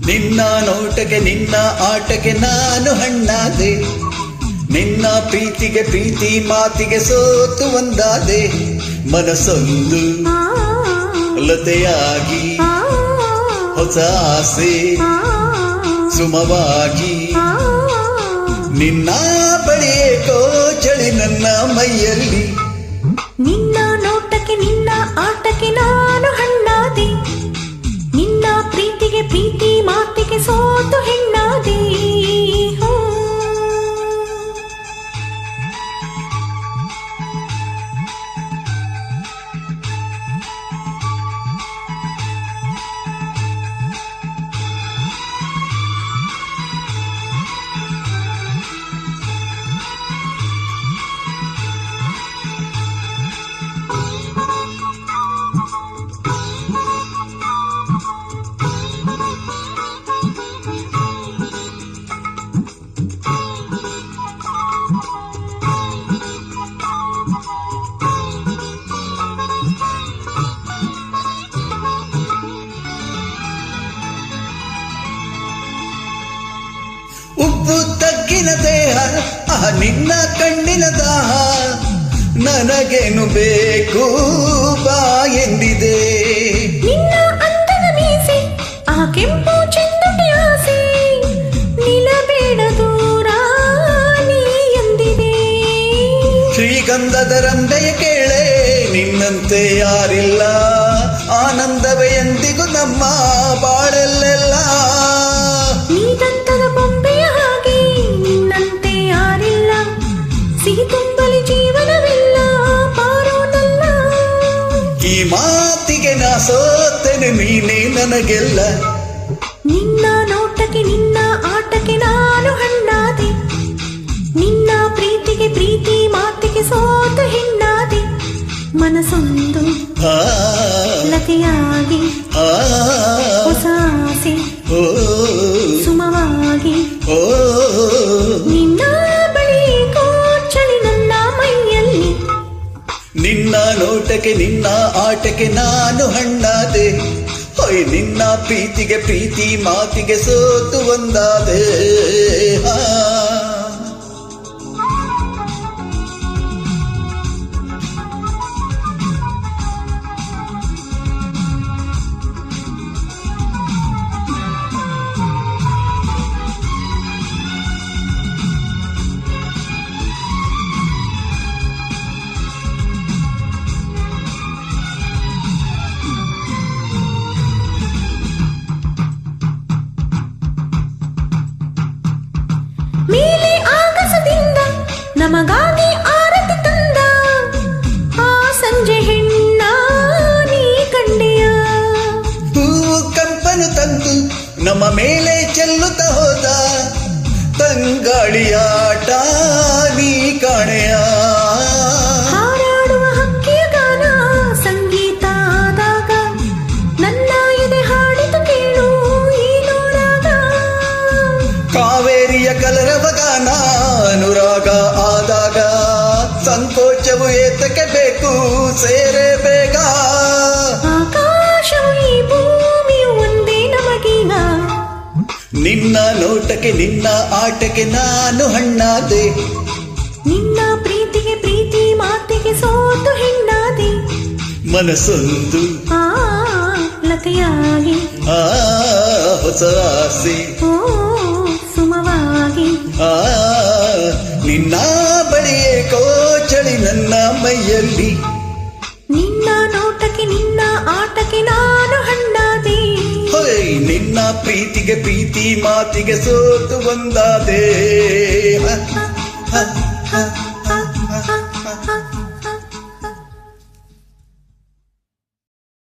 ನಿನ್ನ ನೋಟಕ್ಕೆ ನಿನ್ನ ಆಟಕ್ಕೆ ನಾನು ಹಣ್ಣಾದೆ, ನಿನ್ನ ಪ್ರೀತಿಗೆ ಪ್ರೀತಿ ಮಾತಿಗೆ ಸೋತು ಒಂದಾದೆ. ಮನಸ್ಸೊಂದು ಲತೆಯಾಗಿ ಹೊಸ ಆಸೆ ಸುಮವಾಗಿ ನಿನ್ನ ಬಳಿಯೇ ಕೋಚಳಿ ನನ್ನ ಮೈಯಲ್ಲಿ. ನಿನ್ನ ನೋಟಕ್ಕೆ ನಿನ್ನ ಆಟಕ್ಕೆ ನಾನು ಹಣ್ಣಾದೆ, ನಿನ್ನ ಪ್ರೀತಿಗೆ ಪ್ರೀತಿ ಮಾತಿಗೆ ಸೋತು ಹೆಣ್ಣಾದೆ. ಉಪ್ಪು ತಗ್ಗಿನ ದೇಹ ನಿನ್ನ ಕಣ್ಣಿನ ದಾಹ, ನನಗೇನು ಬೇಕು ಬಾ ಎಂದಿದೆ. ನಿನ್ನ ಅಂತದ ಮೀಸೆ ಆ ಕೆಂಪು ಚೆಂದುಟಿ ಆಸೆ, ನಿಲ್ಲಬೇಡ ದೂರ ನೀ ಎಂದಿದೆ. ಶ್ರೀಗಂಧದ ರಂಬೆಯ ಕೇಳೆ ನಿನ್ನಂತೆ ಯಾರಿಲ್ಲ, ಆನಂದವೇ ಎಂದಿಗೂ ನಮ್ಮ ಬಾಳಲ್ಲೆಲ್ಲ. ನೀದಂತದ ಬೊಂಬೆಯ ಹಾಗೆ ನಿನ್ನಂತೆ ಯಾರಿಲ್ಲ, ಸಿಹಿ ತುಂಬಲಿ ಜೀವನವಿಲ್ಲ ಪಾರೋನಲ್ಲ. ಈ ಮಾತಿಗೆ ನಾ ಸೋತೆನೆ ನೀನೇ ನನಗೆಲ್ಲ. ನಿನ್ನ ನೋಟಕ್ಕೆ ನಿನ್ನ ಆಟಕ್ಕೆ ನಾನು ಹಣ್ಣಾದೆ, ನಿನ್ನ ಪ್ರೀತಿಗೆ ಪ್ರೀತಿ ಮಾತಿಗೆ ಸೋತು ಹೆಣ್ಣಾದೆ. ಮನಸ್ಸೊಂದು ಲತೆಯಾಗಿ ಹೊಸ ಆಸೆ ಸುಮವಾಗಿ ನಿನ್ನ ಬಳಿ ಕೋಚಳಿ ನನ್ನ ಮೈಯಲ್ಲಿ. ನಿನ್ನ ನೋಟಕ್ಕೆ ನಿನ್ನ ಆಟಕ್ಕೆ ನಾನು ಹಣ್ಣಾದೆ, ಹೊಯ್ ನಿನ್ನ ಪ್ರೀತಿಗೆ ಪ್ರೀತಿ ಮಾತಿಗೆ ಸೋತು ಒಂದಾದೆ. ಮೇಲೆ ಆಗಸದಿಂದ ನಮಗಾಗಿ ಆರತಿ ತಂದ ಆ ಸಂಜೆ ಹೆಣ್ಣ ನೀ ಕಂಡೆಯ. ಹೂವು ಕಂಪನು ತಂದು ನಮ್ಮ ಮೇಲೆ ಚೆಲ್ಲುತ್ತ ಹೋದ, ತಂಗಾಳಿಯಾಟ ನೀ ಕಾಣೆಯ. ಹಾರಾಡುವ ಹಕ್ಕಿಯ ಗಾನ ಸಂಗೀತ ಆದಾಗ ನನ್ನ ಎದೆ ಹಾಡಿತು ಕೇಳು ಈ ನೋಡಾಗ. ಕಾವೇರಿಯ ಕಲರವ ಗಾನ ಅನುರಾಗ ಆದಾಗ ಸಂಕೋಚವು ಏತಕ್ಕೆ ಬೇಕು ಸೇರೆ ಬೇಗ. ಆಕಾಶವು ಈ ಭೂಮಿಯು ಒಂದೇ ನಮಗೀಗ. ನಿನ್ನ ನೋಟಕ್ಕೆ ನಿನ್ನ ಆಟಕ್ಕೆ ನಾನು ಹಣ್ಣಾದೆ, ನಿನ್ನ ಪ್ರೀತಿಗೆ ಪ್ರೀತಿ ಮಾತಿಗೆ ಸೋತು ಹೆಣ್ಣಾದೆ. ಮನಸ್ಸೊಂದು ಲತೆಯಾಗಿ ಹೊಸ ಆಸೆ ಸುಮವಾಗಿ ನಿನ್ನ ಬಳಿಯೇ ಕೋಚಳಿ ನನ್ನ ಮೈಯಲ್ಲಿ. ನಿನ್ನ ನೋಟಕ್ಕೆ ನಿನ್ನ ಆಟಕ್ಕೆ ನಾನು ಹಣ್ಣಾದೆ, ಹೊಯ್ ನಿನ್ನ ಪ್ರೀತಿಗೆ ಪ್ರೀತಿ ಮಾತಿಗೆ ಸೋತು ಒಂದಾದೆ.